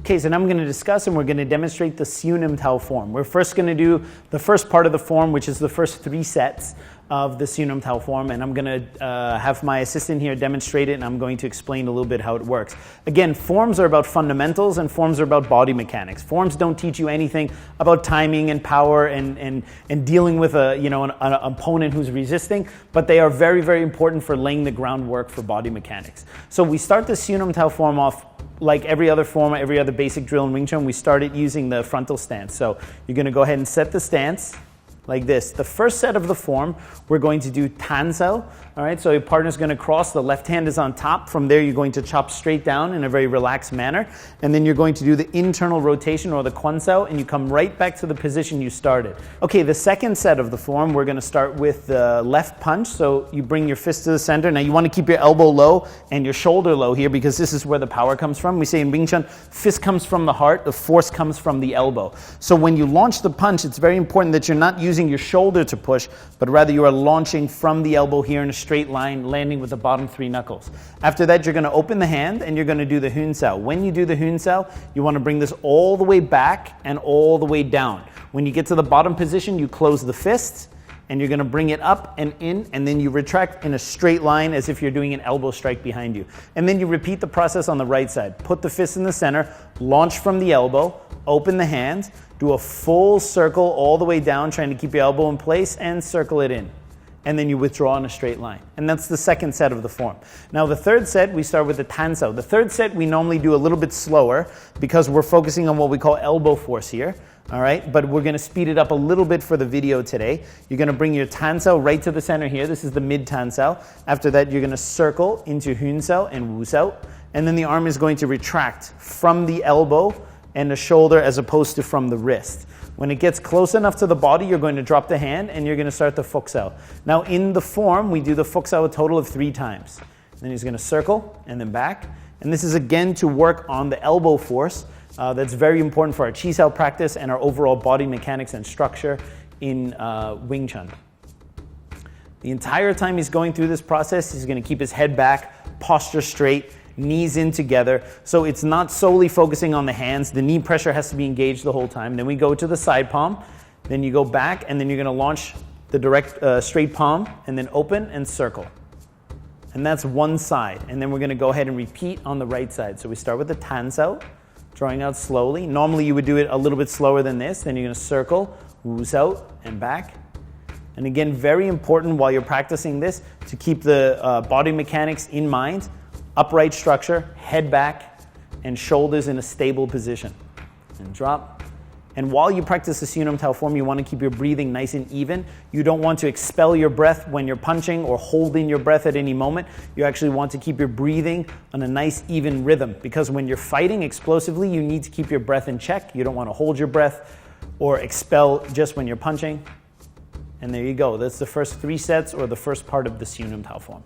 Okay, so now I'm going to discuss and we're going to demonstrate the Siu Nim Tau Form. We're first going to do the first part of the form, which is the first 3 sets of the Siu Nim Tau Form, and I'm going to have my assistant here demonstrate it, and I'm going to explain a little bit how it works. Again, forms are about fundamentals and forms are about body mechanics. Forms don't teach you anything about timing and power and dealing with an opponent who's resisting, but they are very, very important for laying the groundwork for body mechanics. So we start the Siu Nim Tau Form off like every other form, every other basic drill in Wing Chun. We started using the frontal stance. So you're going to go ahead and set the stance like this. The first set of the form, we're going to do Tan-Sao. All right, so your partner's going to cross, the left hand is on top. From there, you're going to chop straight down in a very relaxed manner. And then you're going to do the internal rotation or the Tan-Sao, and you come right back to the position you started. Okay, the second set of the form, we're going to start with the left punch. So you bring your fist to the center. Now you want to keep your elbow low and your shoulder low here because this is where the power comes from. We say in Wing Chun, fist comes from the heart, the force comes from the elbow. So when you launch the punch, it's very important that you're not using your shoulder to push, but rather you are launching from the elbow here in a straight line, landing with the bottom 3 knuckles. After that, you're going to open the hand and you're going to do the Tan-Sao. When you do the Tan-Sao, you want to bring this all the way back and all the way down. When you get to the bottom position, you close the fist and you're going to bring it up and in, and then you retract in a straight line as if you're doing an elbow strike behind you. And then you repeat the process on the right side. Put the fist in the center, launch from the elbow, open the hand, do a full circle all the way down, trying to keep your elbow in place, and circle it in. And then you withdraw in a straight line. And that's the second set of the form. Now the third set, we start with the Tan-Sao. The third set we normally do a little bit slower because we're focusing on what we call elbow force here. All right, but we're going to speed it up a little bit for the video today. You're going to bring your Tan-Sao right to the center here. This is the mid Tan-Sao. After that, you're going to circle into Tan-Sao and Wu-Sao. And then the arm is going to retract from the elbow and the shoulder as opposed to from the wrist. When it gets close enough to the body, you're going to drop the hand and you're going to start the Fuksao. Now in the form, we do the Fuksao a total of 3 times. Then he's going to circle and then back. And this is again to work on the elbow force. That's very important for our Chi Sao practice and our overall body mechanics and structure in Wing Chun. The entire time he's going through this process, he's going to keep his head back, posture straight, knees in together. So it's not solely focusing on the hands. The knee pressure has to be engaged the whole time. Then we go to the side palm. Then you go back and then you're going to launch the direct straight palm and then open and circle. And that's one side. And then we're going to go ahead and repeat on the right side. So we start with the Tan-Sao, drawing out slowly. Normally you would do it a little bit slower than this. Then you're going to circle, Wu-Sao, and back. And again, very important while you're practicing this to keep the body mechanics in mind. Upright structure, head back, and shoulders in a stable position. And drop. And while you practice the Siu Nim Tau Form, you want to keep your breathing nice and even. You don't want to expel your breath when you're punching or holding your breath at any moment. You actually want to keep your breathing on a nice even rhythm, because when you're fighting explosively, you need to keep your breath in check. You don't want to hold your breath or expel just when you're punching. And there you go. That's the first 3 sets or the first part of the Siu Nim Tau Form.